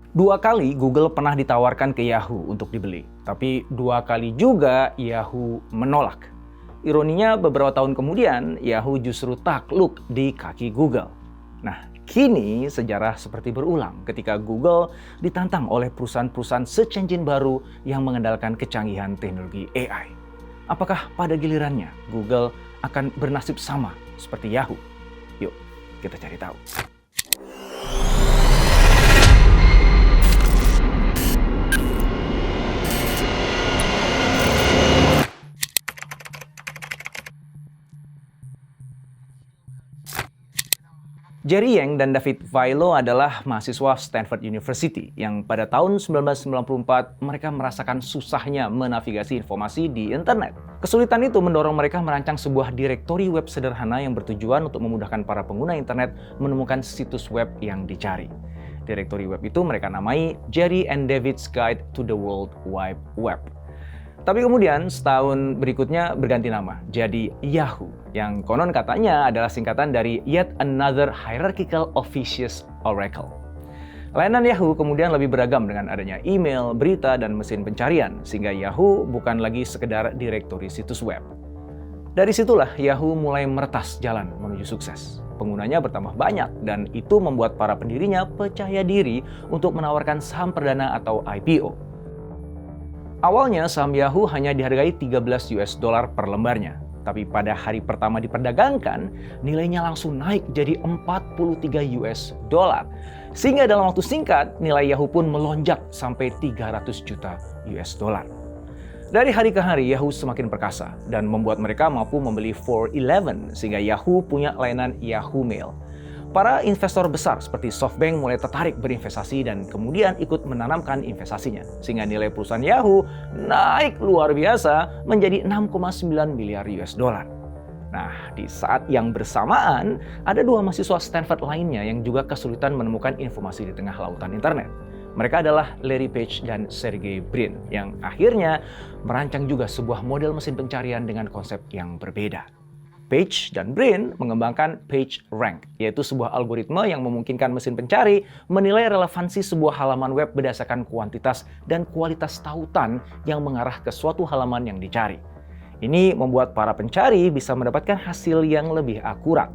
2 kali Google pernah ditawarkan ke Yahoo untuk dibeli, tapi 2 kali juga Yahoo menolak. Ironinya beberapa tahun kemudian Yahoo justru takluk di kaki Google. Nah, kini sejarah seperti berulang ketika Google ditantang oleh perusahaan-perusahaan search engine baru yang mengandalkan kecanggihan teknologi AI. Apakah pada gilirannya Google akan bernasib sama seperti Yahoo? Yuk, kita cari tahu. Jerry Yang dan David Vailo adalah mahasiswa Stanford University yang pada tahun 1994 mereka merasakan susahnya menavigasi informasi di internet. Kesulitan itu mendorong mereka merancang sebuah direktori web sederhana yang bertujuan untuk memudahkan para pengguna internet menemukan situs web yang dicari. Direktori web itu mereka namai Jerry and David's Guide to the World Wide Web. Tapi kemudian setahun berikutnya berganti nama jadi Yahoo, yang konon katanya adalah singkatan dari Yet Another Hierarchical Officious Oracle. Layanan Yahoo kemudian lebih beragam dengan adanya email, berita, dan mesin pencarian, sehingga Yahoo bukan lagi sekedar direktori situs web. Dari situlah Yahoo mulai meretas jalan menuju sukses. Penggunanya bertambah banyak dan itu membuat para pendirinya percaya diri untuk menawarkan saham perdana atau IPO. Awalnya saham Yahoo hanya dihargai $13 per lembarnya. Tapi pada hari pertama diperdagangkan, nilainya langsung naik jadi $43. Sehingga dalam waktu singkat, nilai Yahoo pun melonjak sampai $300 juta. Dari hari ke hari, Yahoo semakin perkasa dan membuat mereka mampu membeli 411 sehingga Yahoo punya layanan Yahoo Mail. Para investor besar seperti SoftBank mulai tertarik berinvestasi dan kemudian ikut menanamkan investasinya. Sehingga nilai perusahaan Yahoo naik luar biasa menjadi $6,9 miliar. Nah, di saat yang bersamaan, ada 2 mahasiswa Stanford lainnya yang juga kesulitan menemukan informasi di tengah lautan internet. Mereka adalah Larry Page dan Sergey Brin yang akhirnya merancang juga sebuah model mesin pencarian dengan konsep yang berbeda. Page dan Brin mengembangkan PageRank, yaitu sebuah algoritma yang memungkinkan mesin pencari menilai relevansi sebuah halaman web berdasarkan kuantitas dan kualitas tautan yang mengarah ke suatu halaman yang dicari. Ini membuat para pencari bisa mendapatkan hasil yang lebih akurat.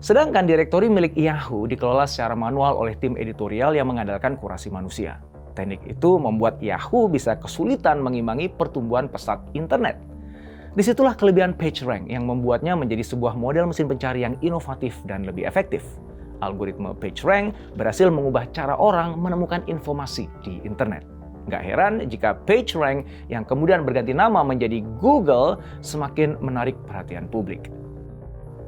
Sedangkan direktori milik Yahoo dikelola secara manual oleh tim editorial yang mengandalkan kurasi manusia. Teknik itu membuat Yahoo bisa kesulitan mengimbangi pertumbuhan pesat internet. Disitulah kelebihan PageRank yang membuatnya menjadi sebuah model mesin pencari yang inovatif dan lebih efektif. Algoritma PageRank berhasil mengubah cara orang menemukan informasi di internet. Nggak heran jika PageRank yang kemudian berganti nama menjadi Google semakin menarik perhatian publik.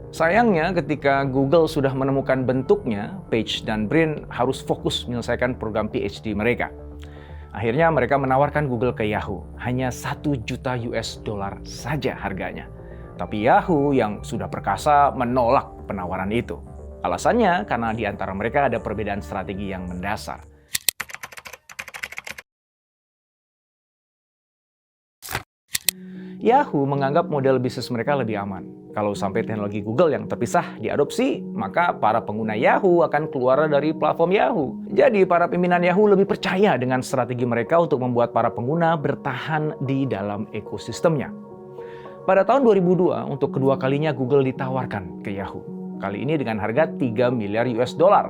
Sayangnya ketika Google sudah menemukan bentuknya, Page dan Brin harus fokus menyelesaikan program PhD mereka. Akhirnya mereka menawarkan Google ke Yahoo, hanya $1 juta saja harganya. Tapi Yahoo yang sudah perkasa menolak penawaran itu. Alasannya karena di antara mereka ada perbedaan strategi yang mendasar. Yahoo menganggap model bisnis mereka lebih aman. Kalau sampai teknologi Google yang terpisah diadopsi, maka para pengguna Yahoo akan keluar dari platform Yahoo. Jadi para pimpinan Yahoo lebih percaya dengan strategi mereka untuk membuat para pengguna bertahan di dalam ekosistemnya. Pada tahun 2002, untuk kedua kalinya Google ditawarkan ke Yahoo. Kali ini dengan harga $3 miliar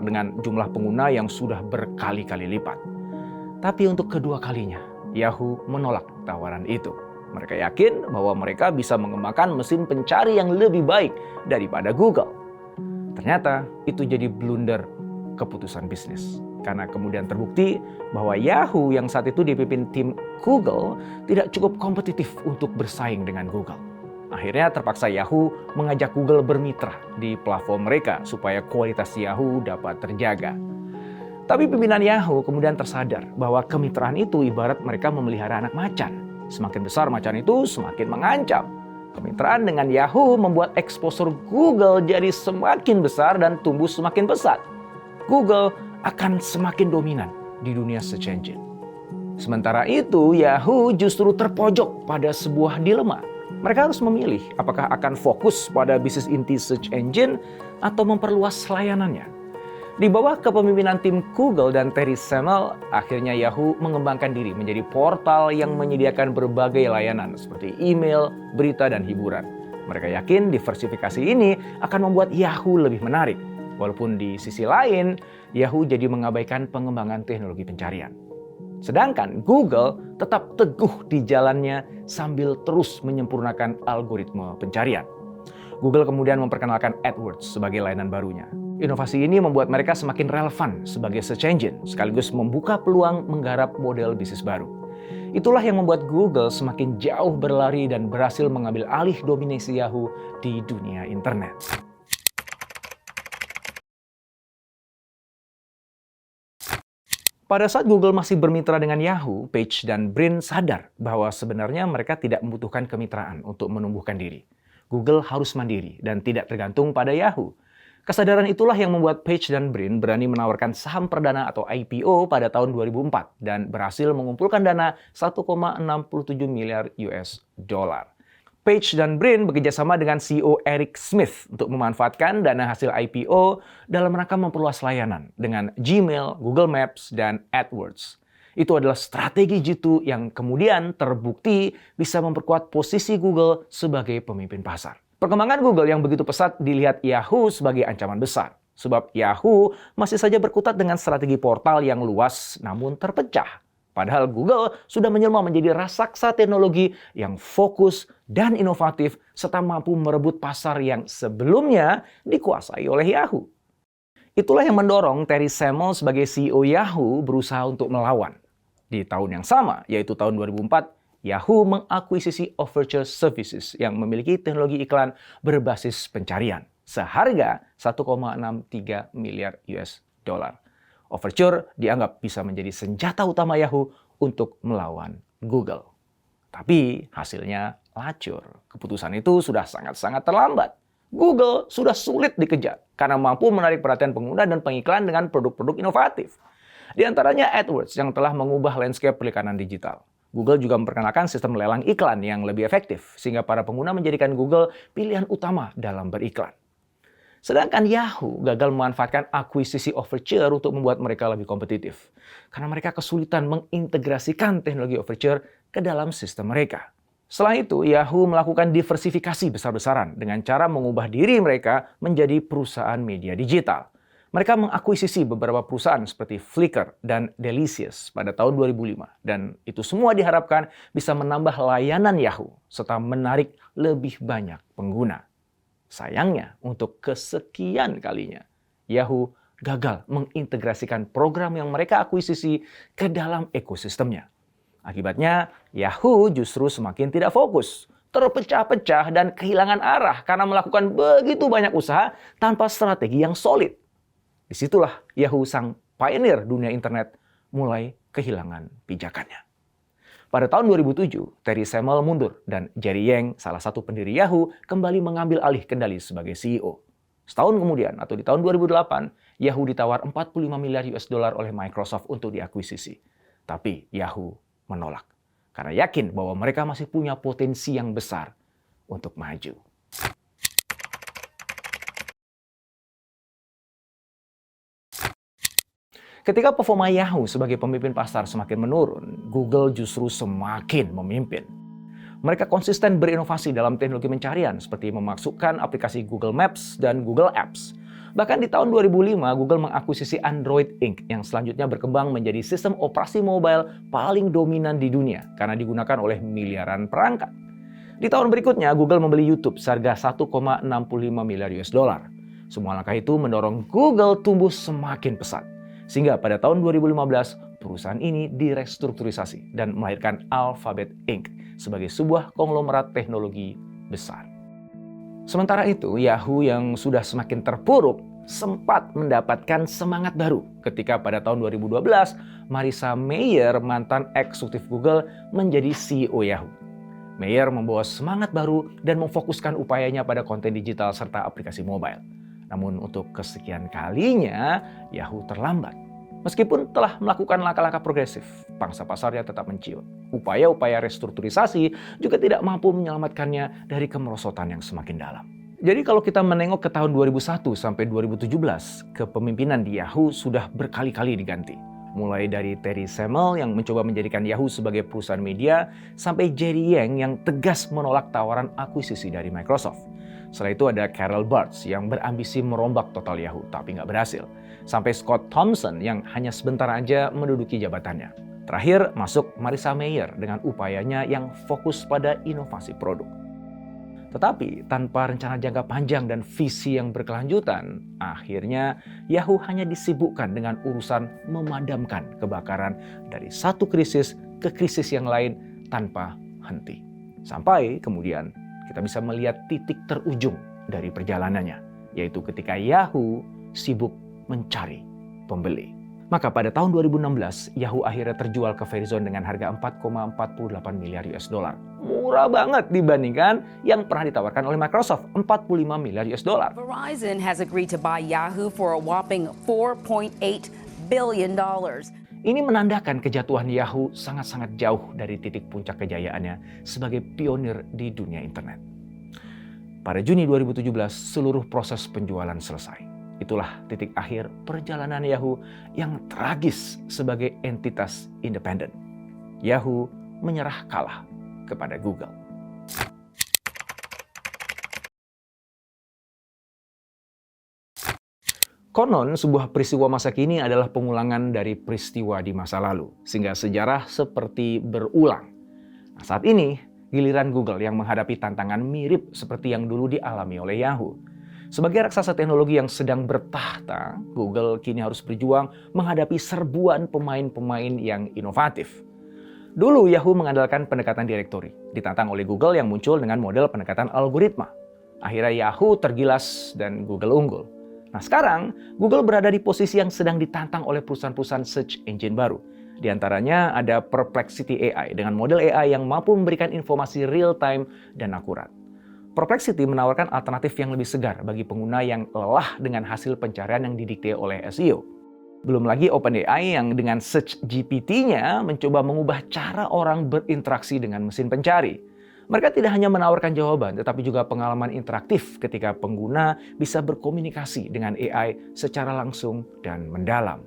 dengan jumlah pengguna yang sudah berkali-kali lipat. Tapi untuk kedua kalinya, Yahoo menolak tawaran itu. Mereka yakin bahwa mereka bisa mengembangkan mesin pencari yang lebih baik daripada Google. Ternyata itu jadi blunder keputusan bisnis. Karena kemudian terbukti bahwa Yahoo yang saat itu dipimpin tim Google tidak cukup kompetitif untuk bersaing dengan Google. Akhirnya terpaksa Yahoo mengajak Google bermitra di platform mereka supaya kualitas Yahoo dapat terjaga. Tapi pimpinan Yahoo kemudian tersadar bahwa kemitraan itu ibarat mereka memelihara anak macan. Semakin besar macan itu, semakin mengancam. Kemitraan dengan Yahoo membuat eksposur Google jadi semakin besar dan tumbuh semakin pesat. Google akan semakin dominan di dunia search engine. Sementara itu, Yahoo justru terpojok pada sebuah dilema. Mereka harus memilih apakah akan fokus pada bisnis inti search engine atau memperluas layanannya. Di bawah kepemimpinan tim Google dan Terry Semel, akhirnya Yahoo mengembangkan diri menjadi portal yang menyediakan berbagai layanan seperti email, berita, dan hiburan. Mereka yakin diversifikasi ini akan membuat Yahoo lebih menarik. Walaupun di sisi lain, Yahoo jadi mengabaikan pengembangan teknologi pencarian. Sedangkan Google tetap teguh di jalannya sambil terus menyempurnakan algoritma pencarian. Google kemudian memperkenalkan AdWords sebagai layanan barunya. Inovasi ini membuat mereka semakin relevan sebagai search engine, sekaligus membuka peluang menggarap model bisnis baru. Itulah yang membuat Google semakin jauh berlari dan berhasil mengambil alih dominasi Yahoo di dunia internet. Pada saat Google masih bermitra dengan Yahoo, Page dan Brin sadar bahwa sebenarnya mereka tidak membutuhkan kemitraan untuk menumbuhkan diri. Google harus mandiri dan tidak tergantung pada Yahoo. Kesadaran itulah yang membuat Page dan Brin berani menawarkan saham perdana atau IPO pada tahun 2004 dan berhasil mengumpulkan dana 1,67 miliar US dollar. Page dan Brin bekerjasama dengan CEO Eric Smith untuk memanfaatkan dana hasil IPO dalam rangka memperluas layanan dengan Gmail, Google Maps, dan AdWords. Itu adalah strategi jitu yang kemudian terbukti bisa memperkuat posisi Google sebagai pemimpin pasar. Perkembangan Google yang begitu pesat dilihat Yahoo sebagai ancaman besar. Sebab Yahoo masih saja berkutat dengan strategi portal yang luas namun terpecah. Padahal Google sudah menjelma menjadi raksasa teknologi yang fokus dan inovatif serta mampu merebut pasar yang sebelumnya dikuasai oleh Yahoo. Itulah yang mendorong Terry Semel sebagai CEO Yahoo berusaha untuk melawan. Di tahun yang sama, yaitu tahun 2004, Yahoo mengakuisisi Overture Services yang memiliki teknologi iklan berbasis pencarian seharga 1,63 miliar US dollar. Overture dianggap bisa menjadi senjata utama Yahoo untuk melawan Google. Tapi hasilnya lacur. Keputusan itu sudah sangat-sangat terlambat. Google sudah sulit dikejar karena mampu menarik perhatian pengguna dan pengiklan dengan produk-produk inovatif. Di antaranya AdWords yang telah mengubah landscape perikanan digital. Google juga memperkenalkan sistem lelang iklan yang lebih efektif, sehingga para pengguna menjadikan Google pilihan utama dalam beriklan. Sedangkan Yahoo gagal memanfaatkan akuisisi Overture untuk membuat mereka lebih kompetitif, karena mereka kesulitan mengintegrasikan teknologi Overture ke dalam sistem mereka. Setelah itu, Yahoo melakukan diversifikasi besar-besaran dengan cara mengubah diri mereka menjadi perusahaan media digital. Mereka mengakuisisi beberapa perusahaan seperti Flickr dan Delicious pada tahun 2005. Dan itu semua diharapkan bisa menambah layanan Yahoo serta menarik lebih banyak pengguna. Sayangnya, untuk kesekian kalinya, Yahoo gagal mengintegrasikan program yang mereka akuisisi ke dalam ekosistemnya. Akibatnya, Yahoo justru semakin tidak fokus, terpecah-pecah dan kehilangan arah karena melakukan begitu banyak usaha tanpa strategi yang solid. Disitulah Yahoo sang pioneer dunia internet mulai kehilangan pijakannya. Pada tahun 2007, Terry Semel mundur dan Jerry Yang, salah satu pendiri Yahoo, kembali mengambil alih kendali sebagai CEO. Setahun kemudian, atau di tahun 2008, Yahoo ditawar 45 miliar US dollar oleh Microsoft untuk diakuisisi. Tapi Yahoo menolak karena yakin bahwa mereka masih punya potensi yang besar untuk maju. Ketika performa Yahoo sebagai pemimpin pasar semakin menurun, Google justru semakin memimpin. Mereka konsisten berinovasi dalam teknologi pencarian seperti memasukkan aplikasi Google Maps dan Google Apps. Bahkan di tahun 2005, Google mengakuisisi Android Inc. yang selanjutnya berkembang menjadi sistem operasi mobile paling dominan di dunia karena digunakan oleh miliaran perangkat. Di tahun berikutnya, Google membeli YouTube seharga 1,65 miliar US dollar. Semua langkah itu mendorong Google tumbuh semakin pesat. Sehingga pada tahun 2015, perusahaan ini direstrukturisasi dan melahirkan Alphabet Inc. sebagai sebuah konglomerat teknologi besar. Sementara itu, Yahoo yang sudah semakin terpuruk sempat mendapatkan semangat baru ketika pada tahun 2012, Marissa Mayer, mantan eksekutif Google, menjadi CEO Yahoo. Mayer membawa semangat baru dan memfokuskan upayanya pada konten digital serta aplikasi mobile. Namun untuk kesekian kalinya, Yahoo terlambat. Meskipun telah melakukan langkah-langkah progresif, pangsa pasarnya tetap menciut. Upaya-upaya restrukturisasi juga tidak mampu menyelamatkannya dari kemerosotan yang semakin dalam. Jadi kalau kita menengok ke tahun 2001 sampai 2017, kepemimpinan di Yahoo sudah berkali-kali diganti. Mulai dari Terry Semel yang mencoba menjadikan Yahoo sebagai perusahaan media, sampai Jerry Yang yang tegas menolak tawaran akuisisi dari Microsoft. Setelah itu ada Carol Bartz yang berambisi merombak total Yahoo, tapi nggak berhasil. Sampai Scott Thompson yang hanya sebentar aja menduduki jabatannya. Terakhir masuk Marissa Mayer dengan upayanya yang fokus pada inovasi produk. Tetapi tanpa rencana jangka panjang dan visi yang berkelanjutan, akhirnya Yahoo hanya disibukkan dengan urusan memadamkan kebakaran dari satu krisis ke krisis yang lain tanpa henti. Sampai kemudian kita bisa melihat titik terujung dari perjalanannya, yaitu ketika Yahoo sibuk mencari pembeli. Maka pada tahun 2016, Yahoo akhirnya terjual ke Verizon dengan harga 4,48 miliar US dollar. Murah banget dibandingkan yang pernah ditawarkan oleh Microsoft, 45 miliar US dollar. Verizon has agreed to buy Yahoo for a whopping $4.8 billion. Ini menandakan kejatuhan Yahoo sangat-sangat jauh dari titik puncak kejayaannya sebagai pionir di dunia internet. Pada Juni 2017, seluruh proses penjualan selesai. Itulah titik akhir perjalanan Yahoo yang tragis sebagai entitas independen. Yahoo menyerah kalah kepada Google. Konon, sebuah peristiwa masa kini adalah pengulangan dari peristiwa di masa lalu, sehingga sejarah seperti berulang. Nah, saat ini, giliran Google yang menghadapi tantangan mirip seperti yang dulu dialami oleh Yahoo. Sebagai raksasa teknologi yang sedang bertahta, Google kini harus berjuang menghadapi serbuan pemain-pemain yang inovatif. Dulu Yahoo mengandalkan pendekatan direktori, ditantang oleh Google yang muncul dengan model pendekatan algoritma. Akhirnya Yahoo tergilas dan Google unggul. Nah sekarang, Google berada di posisi yang sedang ditantang oleh perusahaan-perusahaan search engine baru. Di antaranya ada Perplexity AI dengan model AI yang mampu memberikan informasi real-time dan akurat. Perplexity menawarkan alternatif yang lebih segar bagi pengguna yang lelah dengan hasil pencarian yang didikte oleh SEO. Belum lagi OpenAI yang dengan Search GPT-nya mencoba mengubah cara orang berinteraksi dengan mesin pencari. Mereka tidak hanya menawarkan jawaban, tetapi juga pengalaman interaktif ketika pengguna bisa berkomunikasi dengan AI secara langsung dan mendalam.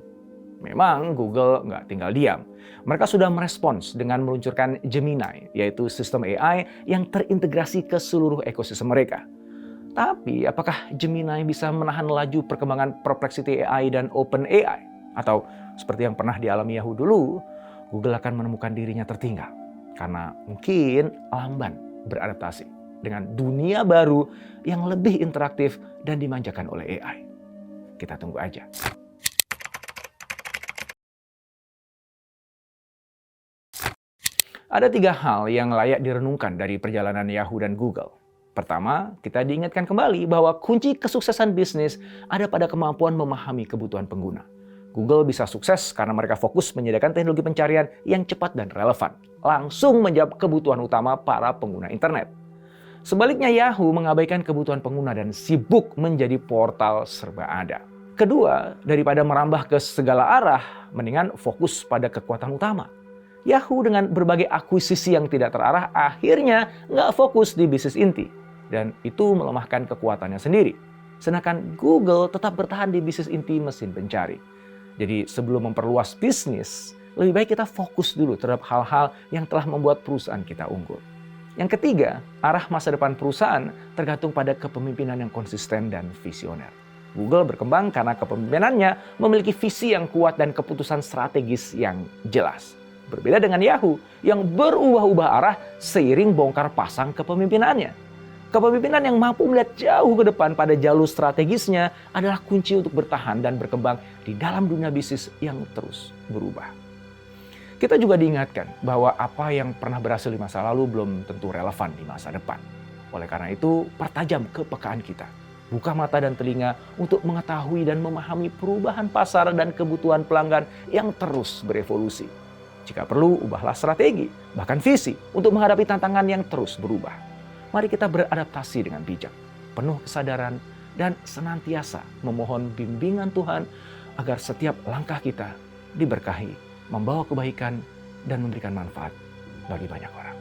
Memang Google nggak tinggal diam. Mereka sudah merespons dengan meluncurkan Gemini, yaitu sistem AI yang terintegrasi ke seluruh ekosistem mereka. Tapi apakah Gemini bisa menahan laju perkembangan Perplexity AI dan OpenAI? Atau seperti yang pernah dialami Yahoo dulu, Google akan menemukan dirinya tertinggal. Karena mungkin lamban beradaptasi dengan dunia baru yang lebih interaktif dan dimanjakan oleh AI. Kita tunggu aja. Ada 3 hal yang layak direnungkan dari perjalanan Yahoo dan Google. Pertama, kita diingatkan kembali bahwa kunci kesuksesan bisnis ada pada kemampuan memahami kebutuhan pengguna. Google bisa sukses karena mereka fokus menyediakan teknologi pencarian yang cepat dan relevan, langsung menjawab kebutuhan utama para pengguna internet. Sebaliknya, Yahoo mengabaikan kebutuhan pengguna dan sibuk menjadi portal serba ada. Kedua, daripada merambah ke segala arah, mendingan fokus pada kekuatan utama. Yahoo dengan berbagai akuisisi yang tidak terarah akhirnya nggak fokus di bisnis inti. Dan itu melemahkan kekuatannya sendiri. Sedangkan Google tetap bertahan di bisnis inti mesin pencari. Jadi sebelum memperluas bisnis, lebih baik kita fokus dulu terhadap hal-hal yang telah membuat perusahaan kita unggul. Yang ketiga, arah masa depan perusahaan tergantung pada kepemimpinan yang konsisten dan visioner. Google berkembang karena kepemimpinannya memiliki visi yang kuat dan keputusan strategis yang jelas. Berbeda dengan Yahoo yang berubah-ubah arah seiring bongkar pasang kepemimpinannya. Kepemimpinan yang mampu melihat jauh ke depan pada jalur strategisnya adalah kunci untuk bertahan dan berkembang di dalam dunia bisnis yang terus berubah. Kita juga diingatkan bahwa apa yang pernah berhasil di masa lalu belum tentu relevan di masa depan. Oleh karena itu, pertajam kepekaan kita. Buka mata dan telinga untuk mengetahui dan memahami perubahan pasar dan kebutuhan pelanggan yang terus berevolusi. Jika perlu, ubahlah strategi, bahkan visi untuk menghadapi tantangan yang terus berubah. Mari kita beradaptasi dengan bijak, penuh kesadaran, dan senantiasa memohon bimbingan Tuhan agar setiap langkah kita diberkahi, membawa kebaikan, dan memberikan manfaat bagi banyak orang.